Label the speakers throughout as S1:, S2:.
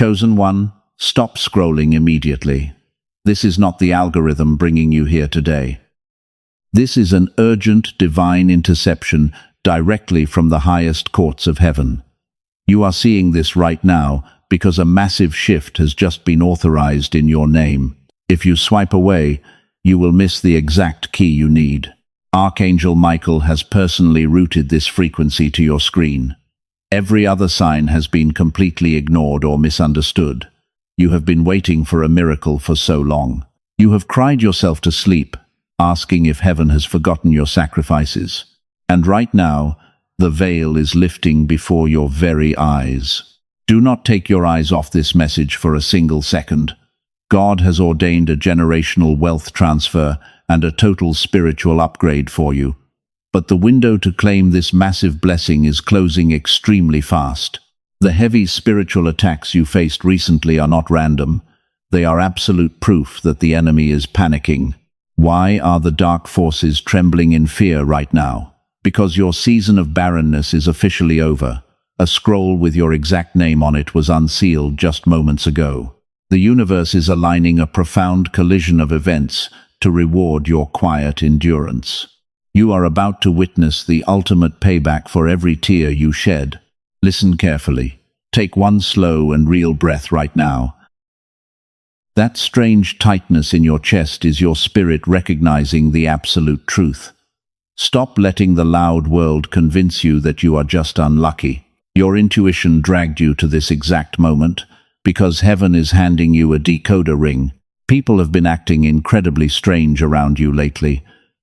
S1: Chosen one, stop scrolling immediately. This is not the algorithm bringing you here today. This is an urgent divine interception directly from the highest courts of heaven. You are seeing this right now because a massive shift has just been authorized in your name. If you swipe away, you will miss the exact key you need. Archangel Michael has personally routed this frequency to your screen. Every other sign has been completely ignored or misunderstood. You have been waiting for a miracle for so long. You have cried yourself to sleep, asking if heaven has forgotten your sacrifices. And right now, the veil is lifting before your very eyes. Do not take your eyes off this message for a single second. God has ordained a generational wealth transfer and a total spiritual upgrade for you. But the window to claim this massive blessing is closing extremely fast. The heavy spiritual attacks you faced recently are not random. They are absolute proof that the enemy is panicking. Why are the dark forces trembling in fear right now? Because your season of barrenness is officially over. A scroll with your exact name on it was unsealed just moments ago. The universe is aligning a profound collision of events to reward your quiet endurance. You are about to witness the ultimate payback for every tear you shed. Listen carefully. Take one slow and real breath right now. That strange tightness in your chest is your spirit recognizing the absolute truth. Stop letting the loud world convince you that you are just unlucky. Your intuition dragged you to this exact moment because heaven is handing you a decoder ring. People have been acting incredibly strange around you lately.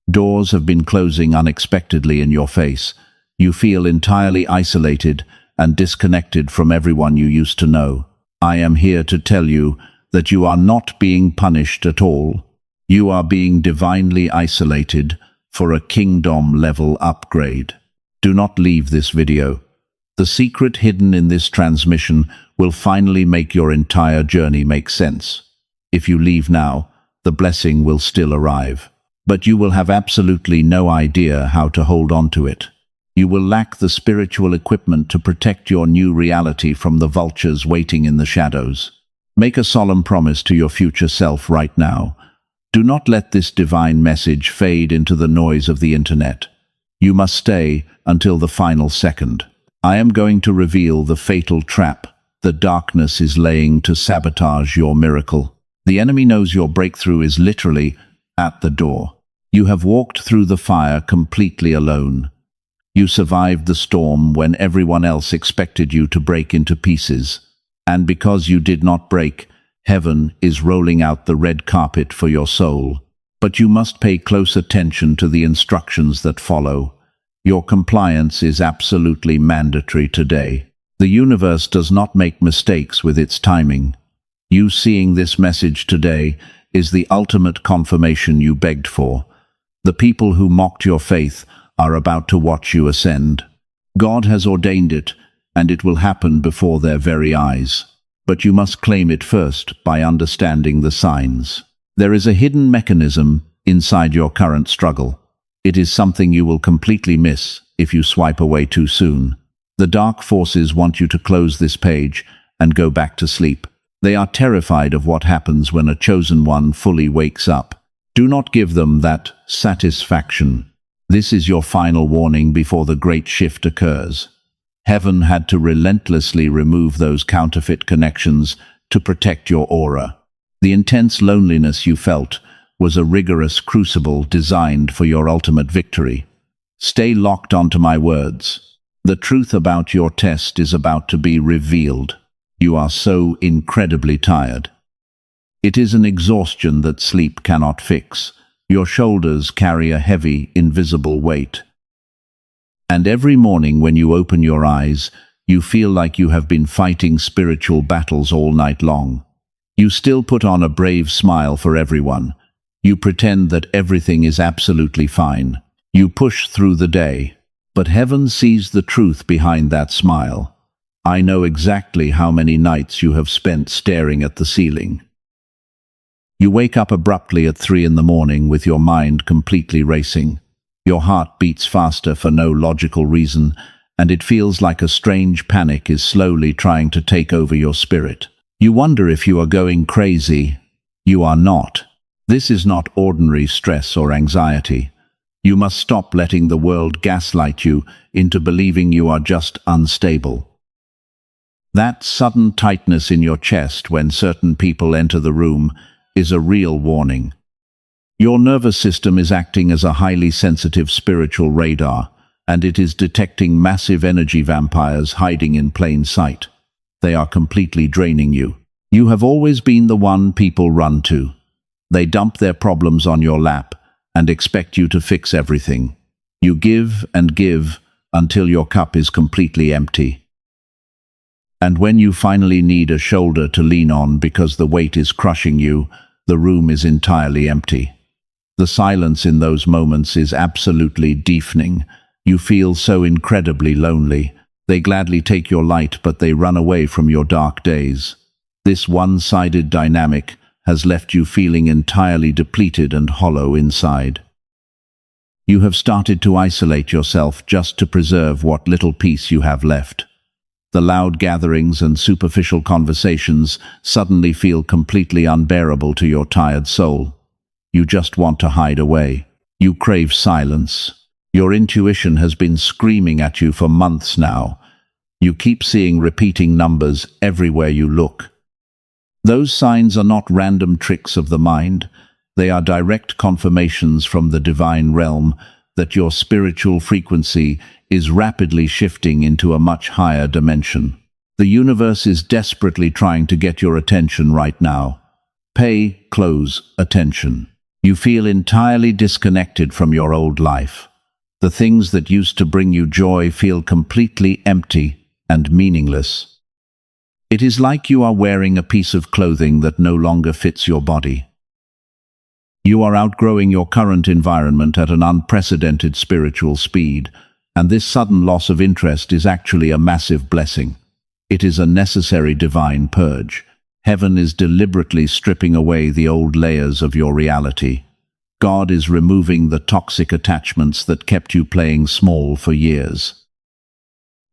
S1: Doors have been closing unexpectedly in your face. You feel entirely isolated and disconnected from everyone you used to know. I am here to tell you that you are not being punished at all. You are being divinely isolated for a kingdom-level upgrade. Do not leave this video. The secret hidden in this transmission will finally make your entire journey make sense. If you leave now, the blessing will still arrive. But you will have absolutely no idea how to hold on to it. You will lack the spiritual equipment to protect your new reality from the vultures waiting in the shadows. Make a solemn promise to your future self right now. Do not let this divine message fade into the noise of the internet. You must stay until the final second. I am going to reveal the fatal trap the darkness is laying to sabotage your miracle. The enemy knows your breakthrough is literally at the door. You have walked through the fire completely alone. You survived the storm when everyone else expected you to break into pieces. And because you did not break, heaven is rolling out the red carpet for your soul. But you must pay close attention to the instructions that follow. Your compliance is absolutely mandatory today. The universe does not make mistakes with its timing. You seeing this message today is the ultimate confirmation you begged for. The people who mocked your faith are about to watch you ascend. God has ordained it, and it will happen before their very eyes. But you must claim it first by understanding the signs. There is a hidden mechanism inside your current struggle. It is something you will completely miss if you swipe away too soon. The dark forces want you to close this page and go back to sleep. They are terrified of what happens when a chosen one fully wakes up. Do not give them that satisfaction. This is your final warning before the great shift occurs. Heaven had to relentlessly remove those counterfeit connections to protect your aura. The intense loneliness you felt was a rigorous crucible designed for your ultimate victory. Stay locked onto my words. The truth about your test is about to be revealed. You are so incredibly tired. It is an exhaustion that sleep cannot fix. Your shoulders carry a heavy, invisible weight. And every morning when you open your eyes, you feel like you have been fighting spiritual battles all night long. You still put on a brave smile for everyone. You pretend that everything is absolutely fine. You push through the day. But heaven sees the truth behind that smile. I know exactly how many nights you have spent staring at the ceiling. You wake up abruptly at 3 in the morning with your mind completely racing. Your heart beats faster for no logical reason, and it feels like a strange panic is slowly trying to take over your spirit. You wonder if you are going crazy. You are not. This is not ordinary stress or anxiety. You must stop letting the world gaslight you into believing you are just unstable. That sudden tightness in your chest when certain people enter the room is a real warning. Your nervous system is acting as a highly sensitive spiritual radar, and it is detecting massive energy vampires hiding in plain sight. They are completely draining you. You have always been the one people run to. They dump their problems on your lap and expect you to fix everything. You give and give until your cup is completely empty. And when you finally need a shoulder to lean on because the weight is crushing you, the room is entirely empty. The silence in those moments is absolutely deafening. You feel so incredibly lonely. They gladly take your light, but they run away from your dark days. This one-sided dynamic has left you feeling entirely depleted and hollow inside. You have started to isolate yourself just to preserve what little peace you have left. The loud gatherings and superficial conversations suddenly feel completely unbearable to your tired soul. You just want to hide away. You crave silence. Your intuition has been screaming at you for months now. You keep seeing repeating numbers everywhere you look. Those signs are not random tricks of the mind. They are direct confirmations from the divine realm that your spiritual frequency is rapidly shifting into a much higher dimension. The universe is desperately trying to get your attention right now. Pay close attention. You feel entirely disconnected from your old life. The things that used to bring you joy feel completely empty and meaningless. It is like you are wearing a piece of clothing that no longer fits your body. You are outgrowing your current environment at an unprecedented spiritual speed, and this sudden loss of interest is actually a massive blessing. It is a necessary divine purge. Heaven is deliberately stripping away the old layers of your reality. God is removing the toxic attachments that kept you playing small for years.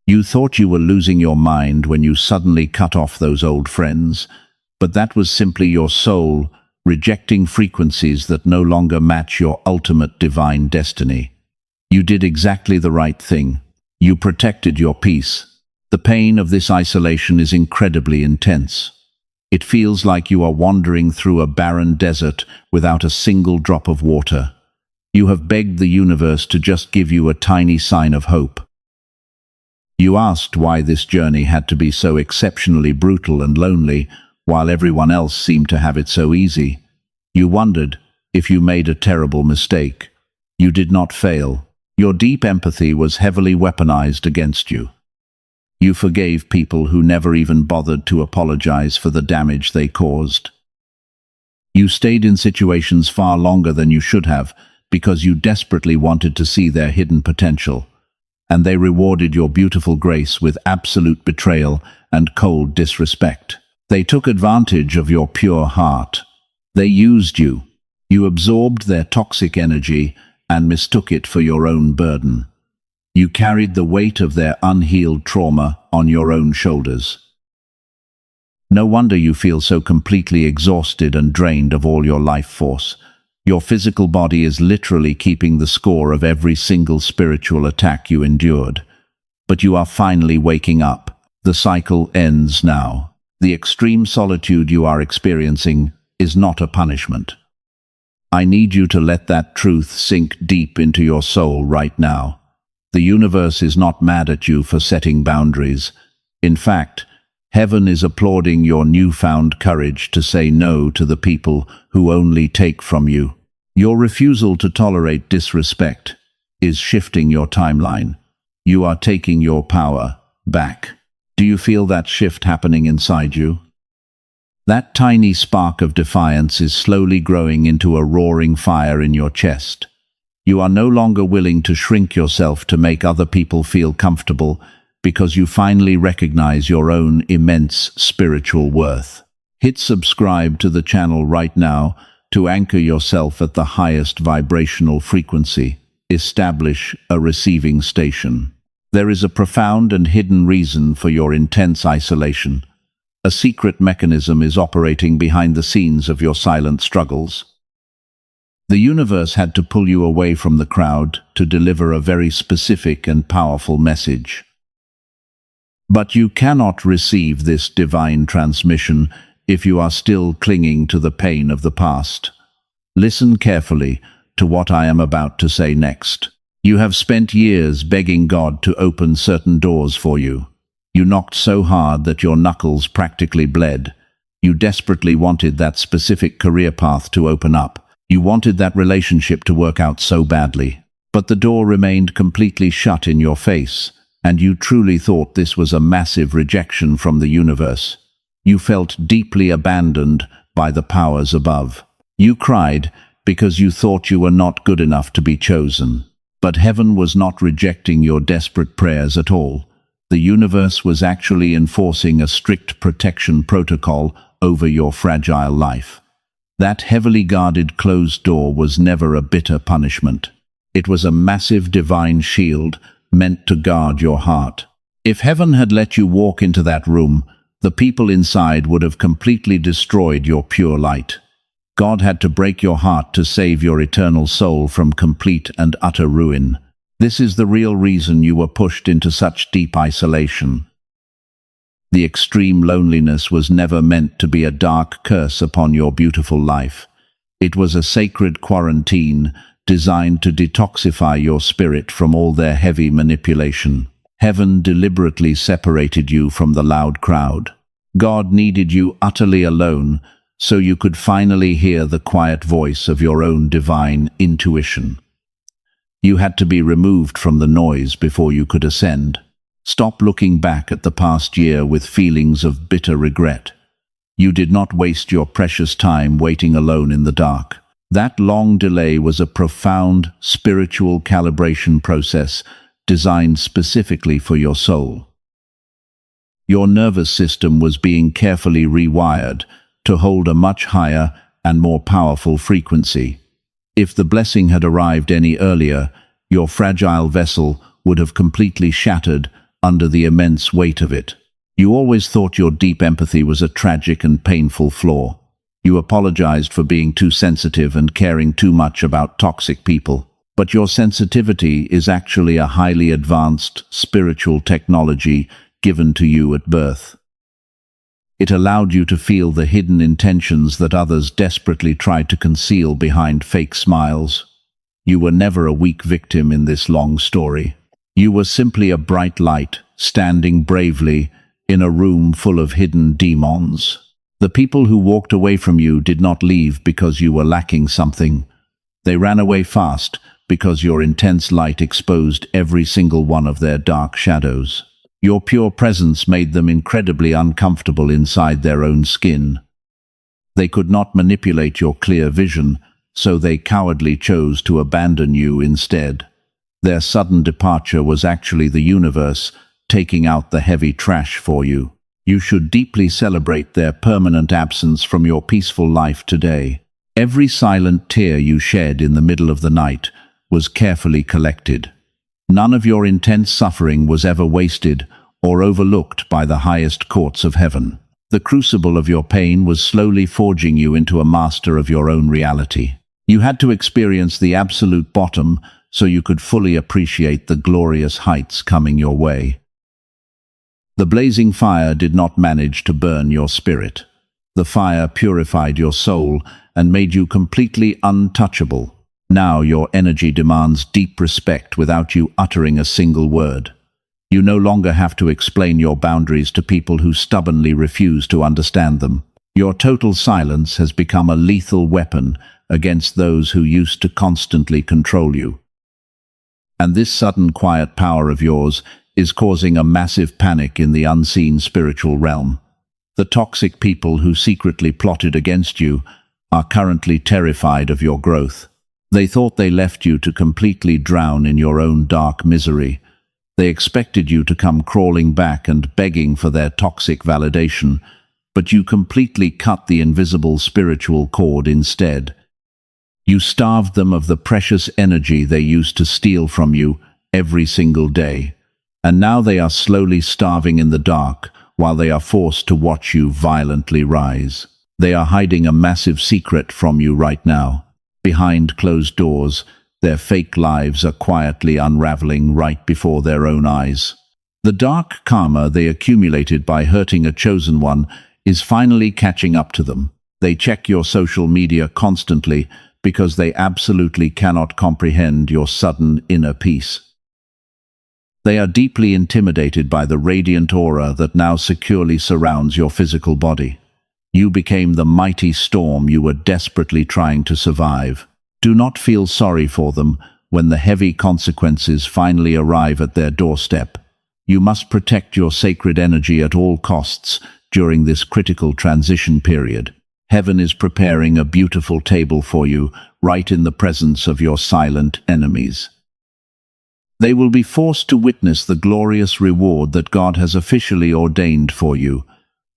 S1: You thought you were losing your mind when you suddenly cut off those old friends, but that was simply your soul rejecting frequencies that no longer match your ultimate divine destiny. You did exactly the right thing. You protected your peace. The pain of this isolation is incredibly intense. It feels like you are wandering through a barren desert without a single drop of water. You have begged the universe to just give you a tiny sign of hope. You asked why this journey had to be so exceptionally brutal and lonely, while everyone else seemed to have it so easy. You wondered if you made a terrible mistake. You did not fail. Your deep empathy was heavily weaponized against you. You forgave people who never even bothered to apologize for the damage they caused. You stayed in situations far longer than you should have because you desperately wanted to see their hidden potential, and they rewarded your beautiful grace with absolute betrayal and cold disrespect. They took advantage of your pure heart. They used you. You absorbed their toxic energy and mistook it for your own burden. You carried the weight of their unhealed trauma on your own shoulders. No wonder you feel so completely exhausted and drained of all your life force. Your physical body is literally keeping the score of every single spiritual attack you endured. But you are finally waking up. The cycle ends now. The extreme solitude you are experiencing is not a punishment. I need you to let that truth sink deep into your soul right now. The universe is not mad at you for setting boundaries. In fact, heaven is applauding your newfound courage to say no to the people who only take from you. Your refusal to tolerate disrespect is shifting your timeline. You are taking your power back. Do you feel that shift happening inside you? That tiny spark of defiance is slowly growing into a roaring fire in your chest. You are no longer willing to shrink yourself to make other people feel comfortable because you finally recognize your own immense spiritual worth. Hit subscribe to the channel right now to anchor yourself at the highest vibrational frequency. Establish a receiving station. There is a profound and hidden reason for your intense isolation. A secret mechanism is operating behind the scenes of your silent struggles. The universe had to pull you away from the crowd to deliver a very specific and powerful message. But you cannot receive this divine transmission if you are still clinging to the pain of the past. Listen carefully to what I am about to say next. You have spent years begging God to open certain doors for you. You knocked so hard that your knuckles practically bled. You desperately wanted that specific career path to open up. You wanted that relationship to work out so badly. But the door remained completely shut in your face, and you truly thought this was a massive rejection from the universe. You felt deeply abandoned by the powers above. You cried because you thought you were not good enough to be chosen. But heaven was not rejecting your desperate prayers at all. The universe was actually enforcing a strict protection protocol over your fragile life. That heavily guarded closed door was never a bitter punishment. It was a massive divine shield meant to guard your heart. If heaven had let you walk into that room, the people inside would have completely destroyed your pure light. God had to break your heart to save your eternal soul from complete and utter ruin. This is the real reason you were pushed into such deep isolation. The extreme loneliness was never meant to be a dark curse upon your beautiful life. It was a sacred quarantine designed to detoxify your spirit from all their heavy manipulation. Heaven deliberately separated you from the loud crowd. God needed you utterly alone so you could finally hear the quiet voice of your own divine intuition. You had to be removed from the noise before you could ascend. Stop looking back at the past year with feelings of bitter regret. You did not waste your precious time waiting alone in the dark. That long delay was a profound spiritual calibration process designed specifically for your soul. Your nervous system was being carefully rewired to hold a much higher and more powerful frequency. If the blessing had arrived any earlier, your fragile vessel would have completely shattered under the immense weight of it. You always thought your deep empathy was a tragic and painful flaw. You apologized for being too sensitive and caring too much about toxic people. But your sensitivity is actually a highly advanced spiritual technology given to you at birth. It allowed you to feel the hidden intentions that others desperately tried to conceal behind fake smiles. You were never a weak victim in this long story. You were simply a bright light, standing bravely in a room full of hidden demons. The people who walked away from you did not leave because you were lacking something. They ran away fast because your intense light exposed every single one of their dark shadows. Your pure presence made them incredibly uncomfortable inside their own skin. They could not manipulate your clear vision, so they cowardly chose to abandon you instead. Their sudden departure was actually the universe taking out the heavy trash for you. You should deeply celebrate their permanent absence from your peaceful life today. Every silent tear you shed in the middle of the night was carefully collected. None of your intense suffering was ever wasted or overlooked by the highest courts of heaven. The crucible of your pain was slowly forging you into a master of your own reality. You had to experience the absolute bottom so you could fully appreciate the glorious heights coming your way. The blazing fire did not manage to burn your spirit. The fire purified your soul and made you completely untouchable. Now your energy demands deep respect without you uttering a single word. You no longer have to explain your boundaries to people who stubbornly refuse to understand them. Your total silence has become a lethal weapon against those who used to constantly control you. And this sudden quiet power of yours is causing a massive panic in the unseen spiritual realm. The toxic people who secretly plotted against you are currently terrified of your growth. They thought they left you to completely drown in your own dark misery. They expected you to come crawling back and begging for their toxic validation, but you completely cut the invisible spiritual cord instead. You starved them of the precious energy they used to steal from you every single day. And now they are slowly starving in the dark, while they are forced to watch you violently rise. They are hiding a massive secret from you right now. Behind closed doors, their fake lives are quietly unraveling right before their own eyes. The dark karma they accumulated by hurting a chosen one is finally catching up to them. They check your social media constantly because they absolutely cannot comprehend your sudden inner peace. They are deeply intimidated by the radiant aura that now securely surrounds your physical body. You became the mighty storm you were desperately trying to survive. Do not feel sorry for them when the heavy consequences finally arrive at their doorstep. You must protect your sacred energy at all costs during this critical transition period. Heaven is preparing a beautiful table for you, right in the presence of your silent enemies. They will be forced to witness the glorious reward that God has officially ordained for you.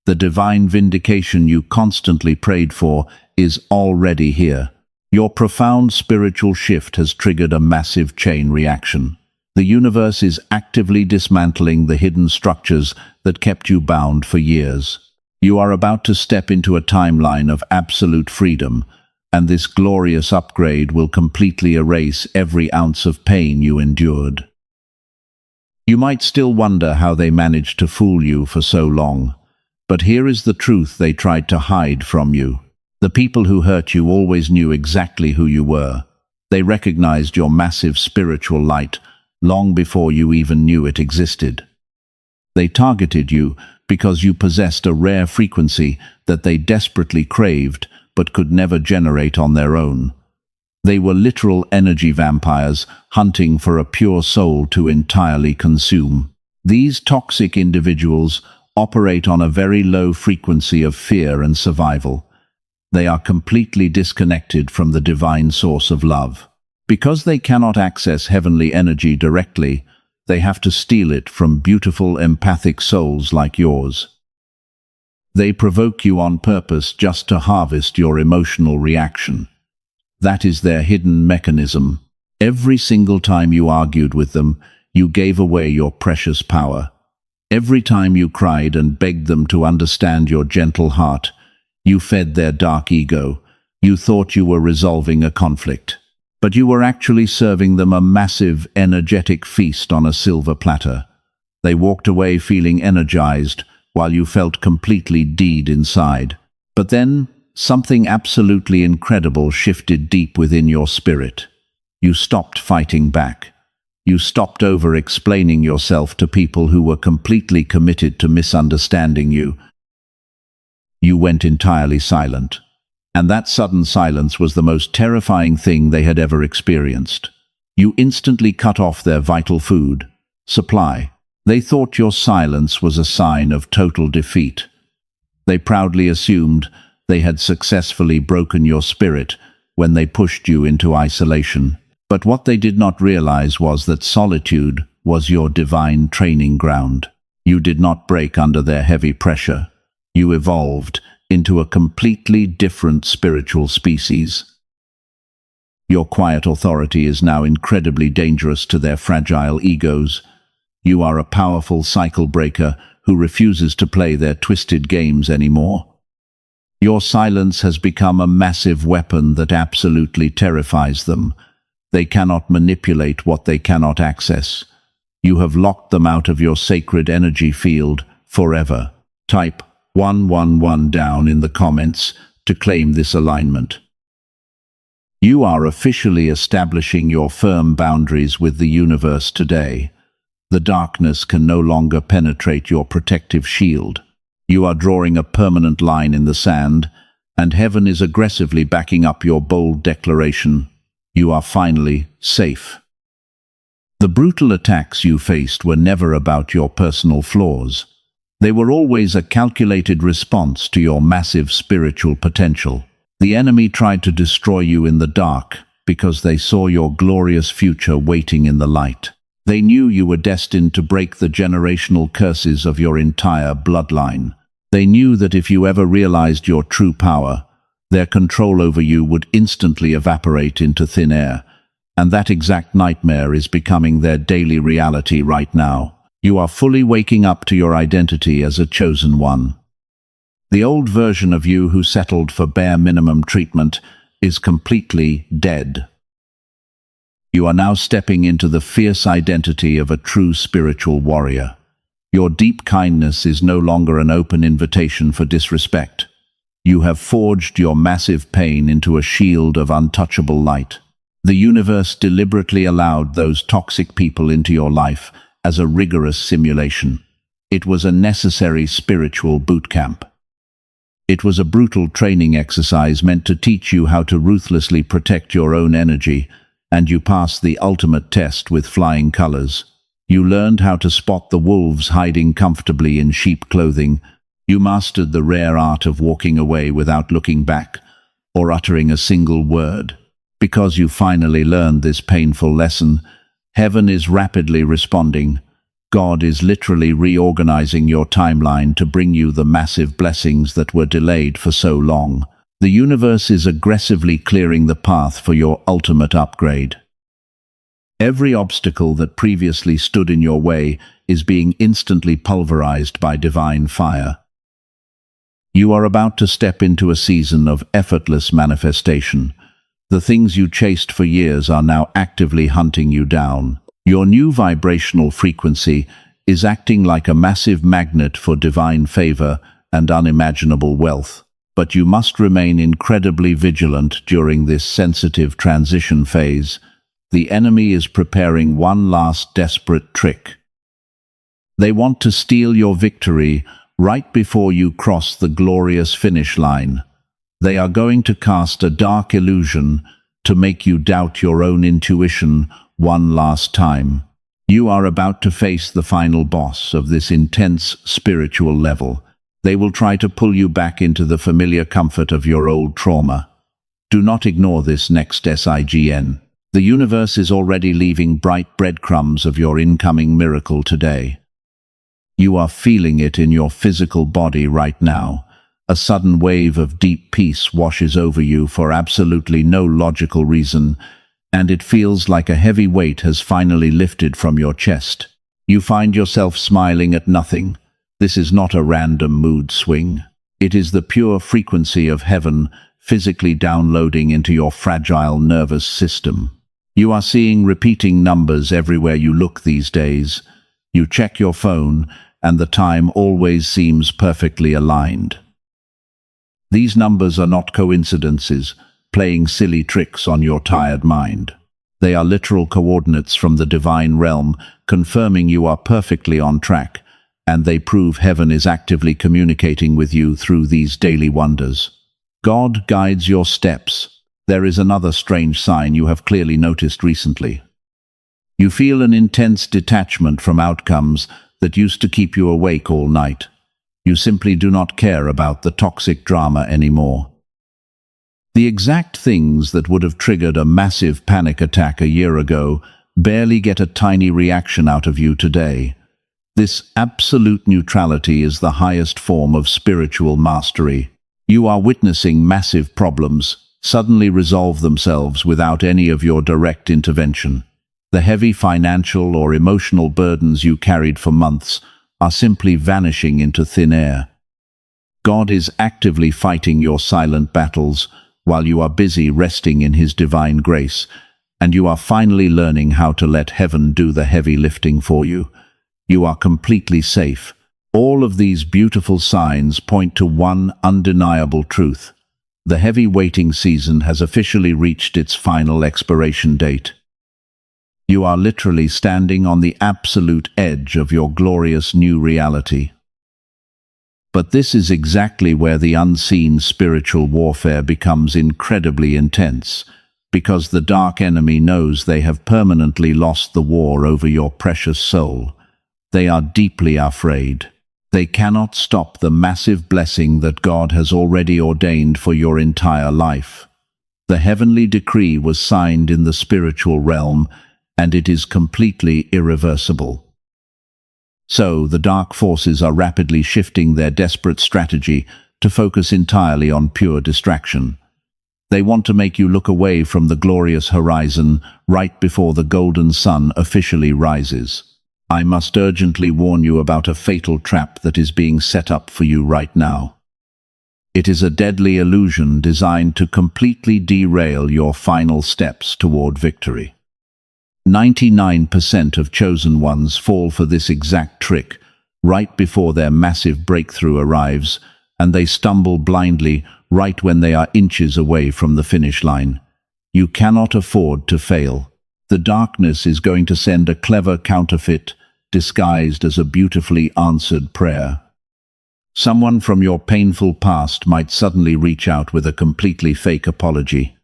S1: The divine vindication you constantly prayed for is already here. Your profound spiritual shift has triggered a massive chain reaction. The universe is actively dismantling the hidden structures that kept you bound for years. You are about to step into a timeline of absolute freedom, and this glorious upgrade will completely erase every ounce of pain you endured. You might still wonder how they managed to fool you for so long. But here is the truth they tried to hide from you. The people who hurt you always knew exactly who you were. They recognized your massive spiritual light long before you even knew it existed. They targeted you because you possessed a rare frequency that they desperately craved but could never generate on their own. They were literal energy vampires hunting for a pure soul to entirely consume. These toxic individuals operate on a very low frequency of fear and survival. They are completely disconnected from the divine source of love. Because they cannot access heavenly energy directly, they have to steal it from beautiful empathic souls like yours. They provoke you on purpose just to harvest your emotional reaction. That is their hidden mechanism. Every single time you argued with them, you gave away your precious power. Every time you cried and begged them to understand your gentle heart, you fed their dark ego. You thought you were resolving a conflict, but you were actually serving them a massive, energetic feast on a silver platter. They walked away feeling energized, while you felt completely dead inside. But then, something absolutely incredible shifted deep within your spirit. You stopped fighting back. You stopped over-explaining yourself to people who were completely committed to misunderstanding you. You went entirely silent. And that sudden silence was the most terrifying thing they had ever experienced. You instantly cut off their vital food supply. They thought your silence was a sign of total defeat. They proudly assumed they had successfully broken your spirit when they pushed you into isolation. But what they did not realize was that solitude was your divine training ground. You did not break under their heavy pressure. You evolved into a completely different spiritual species. Your quiet authority is now incredibly dangerous to their fragile egos. You are a powerful cycle breaker who refuses to play their twisted games anymore. Your silence has become a massive weapon that absolutely terrifies them. They cannot manipulate what they cannot access. You have locked them out of your sacred energy field forever. Type 111 down in the comments to claim this alignment. You are officially establishing your firm boundaries with the universe today. The darkness can no longer penetrate your protective shield. You are drawing a permanent line in the sand, and heaven is aggressively backing up your bold declaration. You are finally safe. The brutal attacks you faced were never about your personal flaws. They were always a calculated response to your massive spiritual potential. The enemy tried to destroy you in the dark because they saw your glorious future waiting in the light. They knew you were destined to break the generational curses of your entire bloodline. They knew that if you ever realized your true power, their control over you would instantly evaporate into thin air. And that exact nightmare is becoming their daily reality right now. You are fully waking up to your identity as a chosen one. The old version of you who settled for bare minimum treatment is completely dead. You are now stepping into the fierce identity of a true spiritual warrior. Your deep kindness is no longer an open invitation for disrespect. You have forged your massive pain into a shield of untouchable light. The universe deliberately allowed those toxic people into your life as a rigorous simulation. It was a necessary spiritual boot camp. It was a brutal training exercise meant to teach you how to ruthlessly protect your own energy, and you passed the ultimate test with flying colors. You learned how to spot the wolves hiding comfortably in sheep clothing. You mastered the rare art of walking away without looking back or uttering a single word. Because you finally learned this painful lesson, heaven is rapidly responding. God is literally reorganizing your timeline to bring you the massive blessings that were delayed for so long. The universe is aggressively clearing the path for your ultimate upgrade. Every obstacle that previously stood in your way is being instantly pulverized by divine fire. You are about to step into a season of effortless manifestation. The things you chased for years are now actively hunting you down. Your new vibrational frequency is acting like a massive magnet for divine favor and unimaginable wealth. But you must remain incredibly vigilant during this sensitive transition phase. The enemy is preparing one last desperate trick. They want to steal your victory right before you cross the glorious finish line. They are going to cast a dark illusion to make you doubt your own intuition one last time. You are about to face the final boss of this intense spiritual level. They will try to pull you back into the familiar comfort of your old trauma. Do not ignore this next SIGN. The universe is already leaving bright breadcrumbs of your incoming miracle today. You are feeling it in your physical body right now. A sudden wave of deep peace washes over you for absolutely no logical reason, and it feels like a heavy weight has finally lifted from your chest. You find yourself smiling at nothing. This is not a random mood swing. It is the pure frequency of heaven physically downloading into your fragile nervous system. You are seeing repeating numbers everywhere you look these days. You check your phone, and the time always seems perfectly aligned. These numbers are not coincidences, playing silly tricks on your tired mind. They are literal coordinates from the divine realm, confirming you are perfectly on track, and they prove heaven is actively communicating with you through these daily wonders. God guides your steps. There is another strange sign you have clearly noticed recently. You feel an intense detachment from outcomes that used to keep you awake all night. You simply do not care about the toxic drama anymore. The exact things that would have triggered a massive panic attack a year ago barely get a tiny reaction out of you today. This absolute neutrality is the highest form of spiritual mastery. You are witnessing massive problems suddenly resolve themselves without any of your direct intervention. The heavy financial or emotional burdens you carried for months are simply vanishing into thin air. God is actively fighting your silent battles while you are busy resting in His divine grace, and you are finally learning how to let heaven do the heavy lifting for you. You are completely safe. All of these beautiful signs point to one undeniable truth. The heavy waiting season has officially reached its final expiration date. You are literally standing on the absolute edge of your glorious new reality. But this is exactly where the unseen spiritual warfare becomes incredibly intense, because the dark enemy knows they have permanently lost the war over your precious soul. They are deeply afraid. They cannot stop the massive blessing that God has already ordained for your entire life. The heavenly decree was signed in the spiritual realm, and it is completely irreversible. So, the dark forces are rapidly shifting their desperate strategy to focus entirely on pure distraction. They want to make you look away from the glorious horizon right before the golden sun officially rises. I must urgently warn you about a fatal trap that is being set up for you right now. It is a deadly illusion designed to completely derail your final steps toward victory. 99% of chosen ones fall for this exact trick right before their massive breakthrough arrives, and they stumble blindly right when they are inches away from the finish line. You cannot afford to fail. The darkness is going to send a clever counterfeit disguised as a beautifully answered prayer. Someone from your painful past might suddenly reach out with a completely fake apology.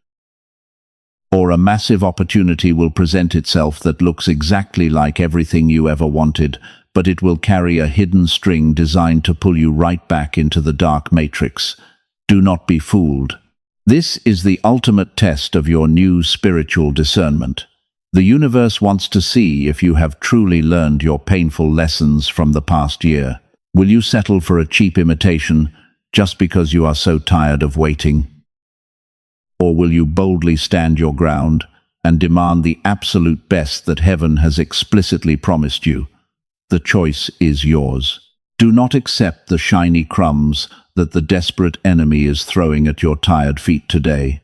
S1: Or a massive opportunity will present itself that looks exactly like everything you ever wanted, but it will carry a hidden string designed to pull you right back into the dark matrix. Do not be fooled. This is the ultimate test of your new spiritual discernment. The universe wants to see if you have truly learned your painful lessons from the past year. Will you settle for a cheap imitation just because you are so tired of waiting? Or will you boldly stand your ground and demand the absolute best that heaven has explicitly promised you? The choice is yours. Do not accept the shiny crumbs that the desperate enemy is throwing at your tired feet today.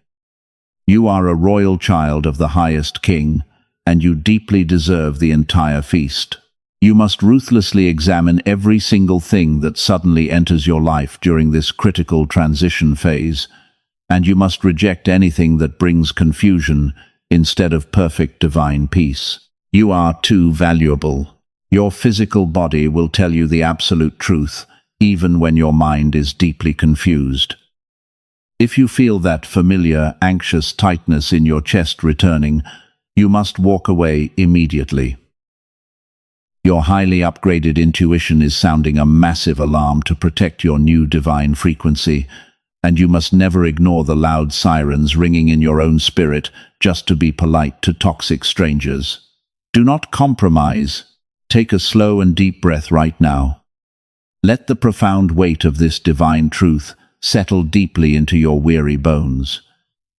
S1: You are a royal child of the highest king, and you deeply deserve the entire feast. You must ruthlessly examine every single thing that suddenly enters your life during this critical transition phase, and you must reject anything that brings confusion instead of perfect divine peace. You are too valuable. Your physical body will tell you the absolute truth, even when your mind is deeply confused. If you feel that familiar, anxious tightness in your chest returning, you must walk away immediately. Your highly upgraded intuition is sounding a massive alarm to protect your new divine frequency, and you must never ignore the loud sirens ringing in your own spirit just to be polite to toxic strangers. Do not compromise. Take a slow and deep breath right now. Let the profound weight of this divine truth settle deeply into your weary bones.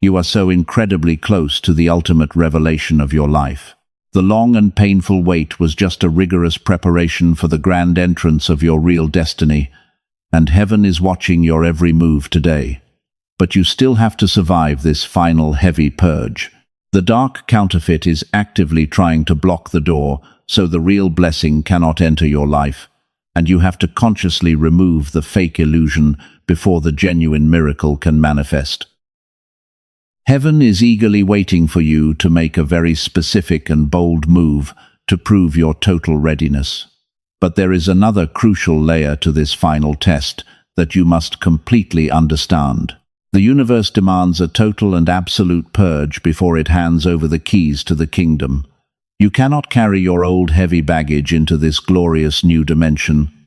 S1: You are so incredibly close to the ultimate revelation of your life. The long and painful wait was just a rigorous preparation for the grand entrance of your real destiny, and heaven is watching your every move today. But you still have to survive this final heavy purge. The dark counterfeit is actively trying to block the door so the real blessing cannot enter your life, and you have to consciously remove the fake illusion before the genuine miracle can manifest. Heaven is eagerly waiting for you to make a very specific and bold move to prove your total readiness. But there is another crucial layer to this final test that you must completely understand. The universe demands a total and absolute purge before it hands over the keys to the kingdom. You cannot carry your old heavy baggage into this glorious new dimension.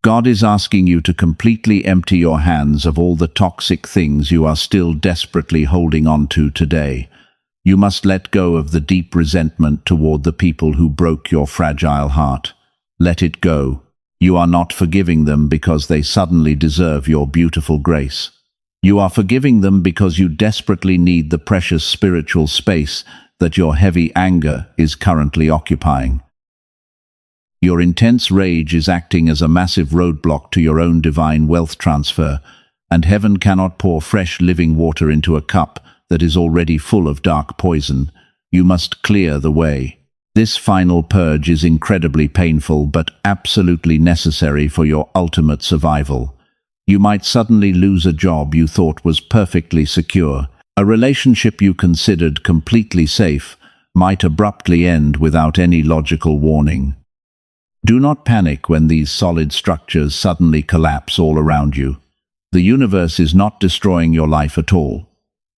S1: God is asking you to completely empty your hands of all the toxic things you are still desperately holding on to today. You must let go of the deep resentment toward the people who broke your fragile heart. Let it go. You are not forgiving them because they suddenly deserve your beautiful grace. You are forgiving them because you desperately need the precious spiritual space that your heavy anger is currently occupying. Your intense rage is acting as a massive roadblock to your own divine wealth transfer, and heaven cannot pour fresh living water into a cup that is already full of dark poison. You must clear the way. This final purge is incredibly painful but absolutely necessary for your ultimate survival. You might suddenly lose a job you thought was perfectly secure. A relationship you considered completely safe might abruptly end without any logical warning. Do not panic when these solid structures suddenly collapse all around you. The universe is not destroying your life at all.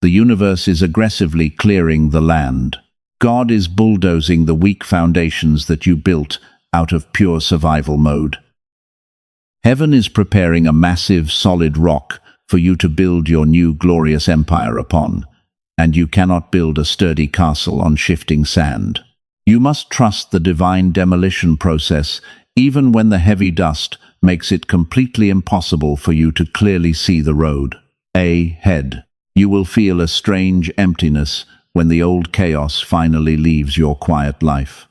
S1: The universe is aggressively clearing the land. God is bulldozing the weak foundations that you built out of pure survival mode. Heaven is preparing a massive, solid rock for you to build your new glorious empire upon, and you cannot build a sturdy castle on shifting sand. You must trust the divine demolition process, even when the heavy dust makes it completely impossible for you to clearly see the road ahead. You will feel a strange emptiness when the old chaos finally leaves your quiet life.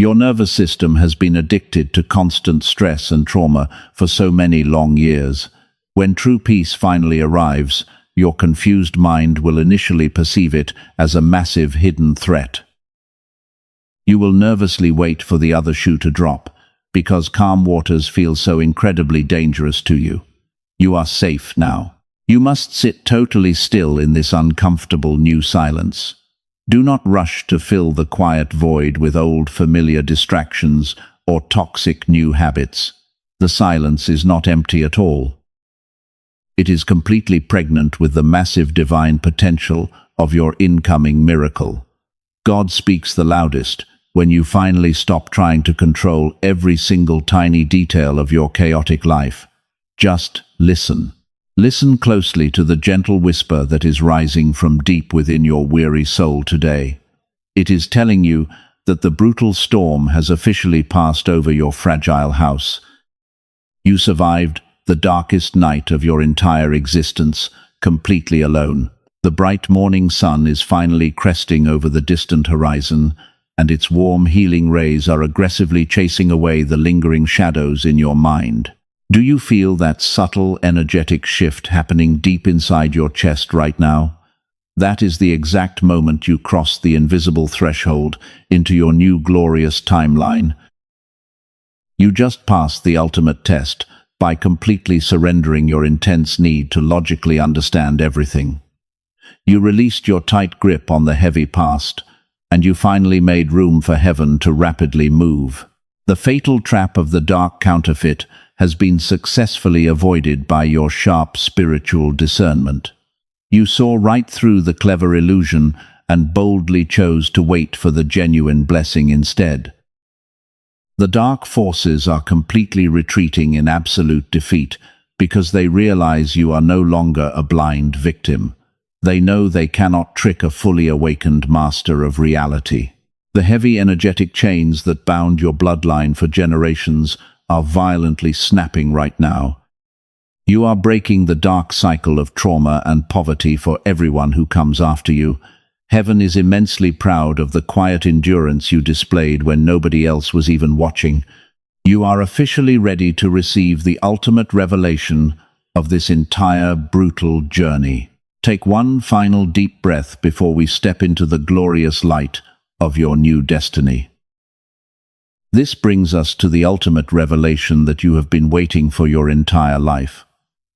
S1: Your nervous system has been addicted to constant stress and trauma for so many long years. When true peace finally arrives, your confused mind will initially perceive it as a massive hidden threat. You will nervously wait for the other shoe to drop, because calm waters feel so incredibly dangerous to you. You are safe now. You must sit totally still in this uncomfortable new silence. Do not rush to fill the quiet void with old familiar distractions or toxic new habits. The silence is not empty at all. It is completely pregnant with the massive divine potential of your incoming miracle. God speaks the loudest when you finally stop trying to control every single tiny detail of your chaotic life. Just listen. Listen closely to the gentle whisper that is rising from deep within your weary soul today. It is telling you that the brutal storm has officially passed over your fragile house. You survived the darkest night of your entire existence, completely alone. The bright morning sun is finally cresting over the distant horizon, and its warm, healing rays are aggressively chasing away the lingering shadows in your mind. Do you feel that subtle, energetic shift happening deep inside your chest right now? That is the exact moment you cross the invisible threshold into your new glorious timeline. You just passed the ultimate test by completely surrendering your intense need to logically understand everything. You released your tight grip on the heavy past, and you finally made room for heaven to rapidly move. The fatal trap of the dark counterfeit has been successfully avoided by your sharp spiritual discernment. You saw right through the clever illusion and boldly chose to wait for the genuine blessing instead. The dark forces are completely retreating in absolute defeat because they realize you are no longer a blind victim. They know they cannot trick a fully awakened master of reality. The heavy energetic chains that bound your bloodline for generations are violently snapping right now. You are breaking the dark cycle of trauma and poverty for everyone who comes after you. Heaven is immensely proud of the quiet endurance you displayed when nobody else was even watching. You are officially ready to receive the ultimate revelation of this entire brutal journey. Take one final deep breath before we step into the glorious light of your new destiny. This brings us to the ultimate revelation that you have been waiting for your entire life.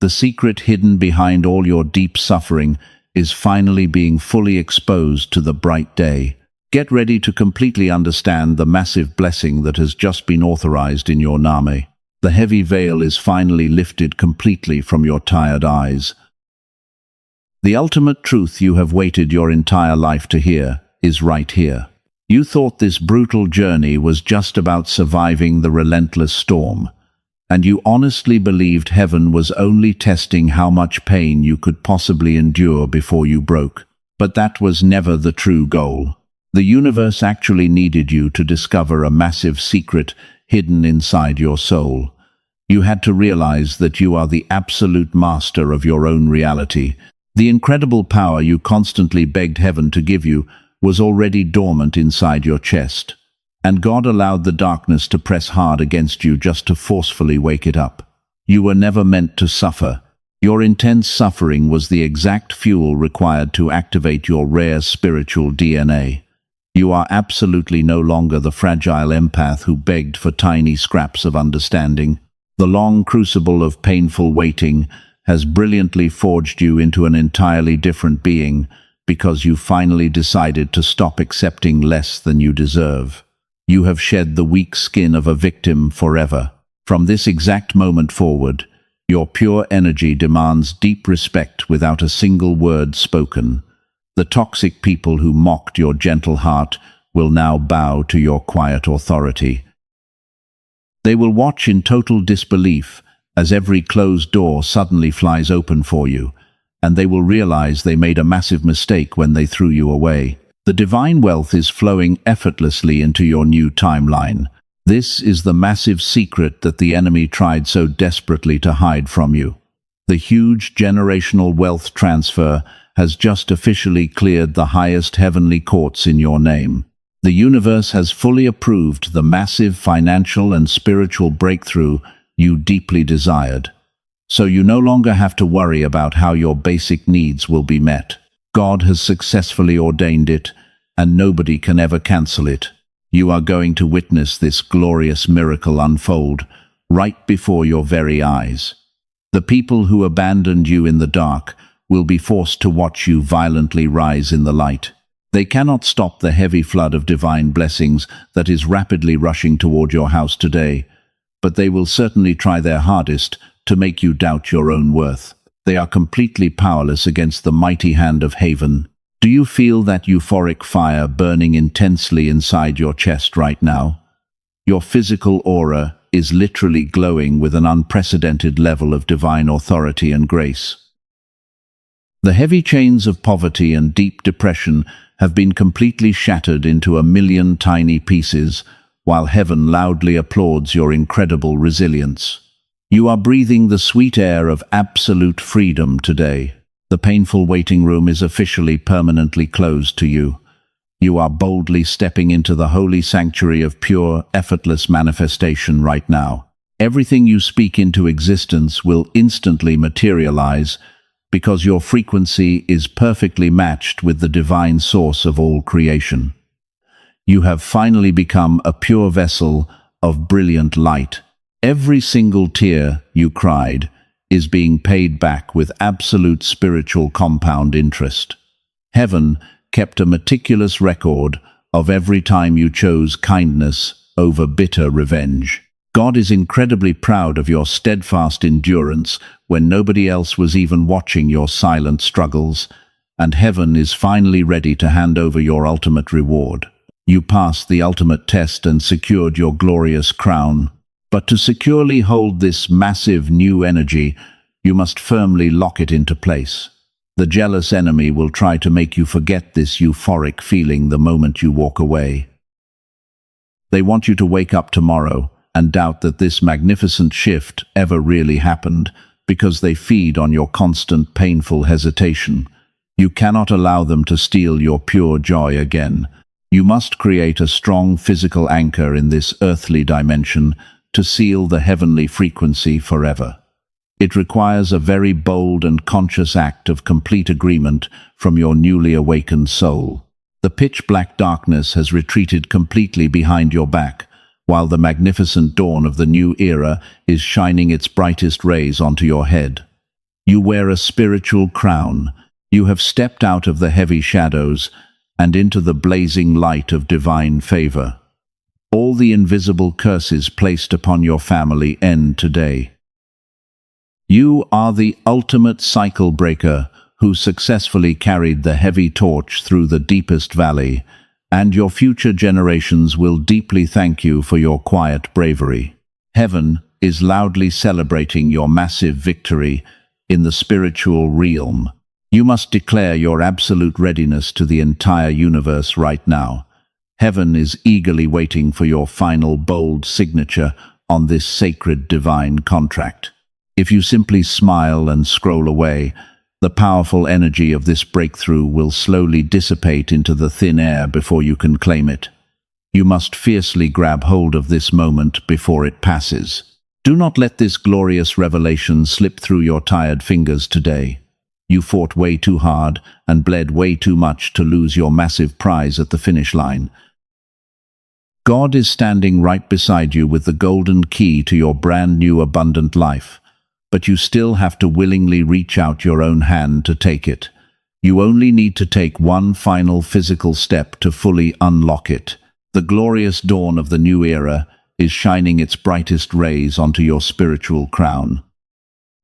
S1: The secret hidden behind all your deep suffering is finally being fully exposed to the bright day. Get ready to completely understand the massive blessing that has just been authorized in your name. The heavy veil is finally lifted completely from your tired eyes. The ultimate truth you have waited your entire life to hear is right here. You thought this brutal journey was just about surviving the relentless storm, and you honestly believed heaven was only testing how much pain you could possibly endure before you broke. But that was never the true goal. The universe actually needed you to discover a massive secret hidden inside your soul. You had to realize that you are the absolute master of your own reality. The incredible power you constantly begged heaven to give you was already dormant inside your chest, and God allowed the darkness to press hard against you just to forcefully wake it up. You were never meant to suffer. Your intense suffering was the exact fuel required to activate your rare spiritual DNA. You are absolutely no longer the fragile empath who begged for tiny scraps of understanding. The long crucible of painful waiting has brilliantly forged you into an entirely different being, because you finally decided to stop accepting less than you deserve. You have shed the weak skin of a victim forever. From this exact moment forward, your pure energy demands deep respect without a single word spoken. The toxic people who mocked your gentle heart will now bow to your quiet authority. They will watch in total disbelief as every closed door suddenly flies open for you, and they will realize they made a massive mistake when they threw you away. The divine wealth is flowing effortlessly into your new timeline. This is the massive secret that the enemy tried so desperately to hide from you. The huge generational wealth transfer has just officially cleared the highest heavenly courts in your name. The universe has fully approved the massive financial and spiritual breakthrough you deeply desired. So you no longer have to worry about how your basic needs will be met. God has successfully ordained it, and nobody can ever cancel it. You are going to witness this glorious miracle unfold right before your very eyes. The people who abandoned you in the dark will be forced to watch you violently rise in the light. They cannot stop the heavy flood of divine blessings that is rapidly rushing toward your house today, but they will certainly try their hardest to make you doubt your own worth. They are completely powerless against the mighty hand of Haven. Do you feel that euphoric fire burning intensely inside your chest right now? Your physical aura is literally glowing with an unprecedented level of divine authority and grace. The heavy chains of poverty and deep depression have been completely shattered into a million tiny pieces, while heaven loudly applauds your incredible resilience. You are breathing the sweet air of absolute freedom today. The painful waiting room is officially permanently closed to you. You are boldly stepping into the holy sanctuary of pure, effortless manifestation right now. Everything you speak into existence will instantly materialize because your frequency is perfectly matched with the divine source of all creation. You have finally become a pure vessel of brilliant light. Every single tear you cried is being paid back with absolute spiritual compound interest. Heaven kept a meticulous record of every time you chose kindness over bitter revenge. God is incredibly proud of your steadfast endurance when nobody else was even watching your silent struggles, and heaven is finally ready to hand over your ultimate reward. You passed the ultimate test and secured your glorious crown. But to securely hold this massive new energy, you must firmly lock it into place. The jealous enemy will try to make you forget this euphoric feeling the moment you walk away. They want you to wake up tomorrow and doubt that this magnificent shift ever really happened, because they feed on your constant painful hesitation. You cannot allow them to steal your pure joy again. You must create a strong physical anchor in this earthly dimension to seal the heavenly frequency forever. It requires a very bold and conscious act of complete agreement from your newly awakened soul. The pitch-black darkness has retreated completely behind your back, while the magnificent dawn of the new era is shining its brightest rays onto your head. You wear a spiritual crown. You have stepped out of the heavy shadows and into the blazing light of divine favor. All the invisible curses placed upon your family end today. You are the ultimate cycle breaker who successfully carried the heavy torch through the deepest valley, and your future generations will deeply thank you for your quiet bravery. Heaven is loudly celebrating your massive victory in the spiritual realm. You must declare your absolute readiness to the entire universe right now. Heaven is eagerly waiting for your final bold signature on this sacred divine contract. If you simply smile and scroll away, the powerful energy of this breakthrough will slowly dissipate into the thin air before you can claim it. You must fiercely grab hold of this moment before it passes. Do not let this glorious revelation slip through your tired fingers today. You fought way too hard and bled way too much to lose your massive prize at the finish line. God is standing right beside you with the golden key to your brand new abundant life, but you still have to willingly reach out your own hand to take it. You only need to take one final physical step to fully unlock it. The glorious dawn of the new era is shining its brightest rays onto your spiritual crown.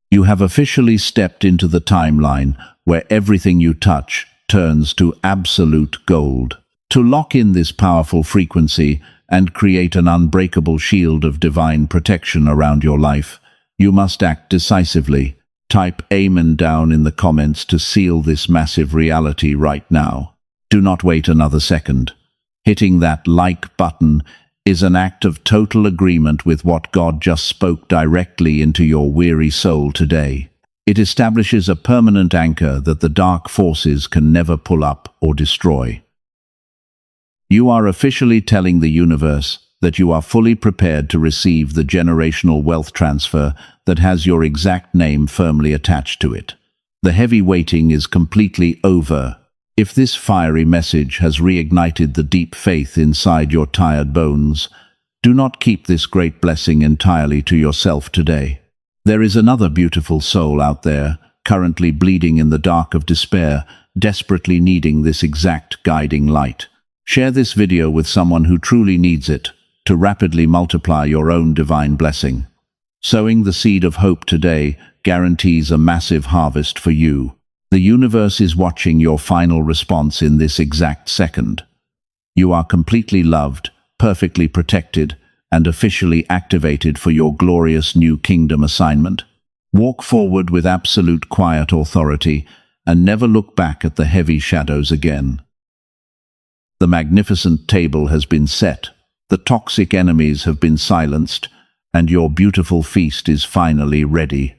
S1: You have officially stepped into the timeline where everything you touch turns to absolute gold. To lock in this powerful frequency and create an unbreakable shield of divine protection around your life, you must act decisively. Type Amen down in the comments to seal this massive reality right now. Do not wait another second. Hitting that like button is an act of total agreement with what God just spoke directly into your weary soul today. It establishes a permanent anchor that the dark forces can never pull up or destroy. You are officially telling the universe that you are fully prepared to receive the generational wealth transfer that has your exact name firmly attached to it. The heavy waiting is completely over. If this fiery message has reignited the deep faith inside your tired bones, do not keep this great blessing entirely to yourself today. There is another beautiful soul out there, currently bleeding in the dark of despair, desperately needing this exact guiding light. Share this video with someone who truly needs it, to rapidly multiply your own divine blessing. Sowing the seed of hope today guarantees a massive harvest for you. The universe is watching your final response in this exact second. You are completely loved, perfectly protected, and officially activated for your glorious new kingdom assignment. Walk forward with absolute quiet authority and never look back at the heavy shadows again. The magnificent table has been set, the toxic enemies have been silenced, and your beautiful feast is finally ready.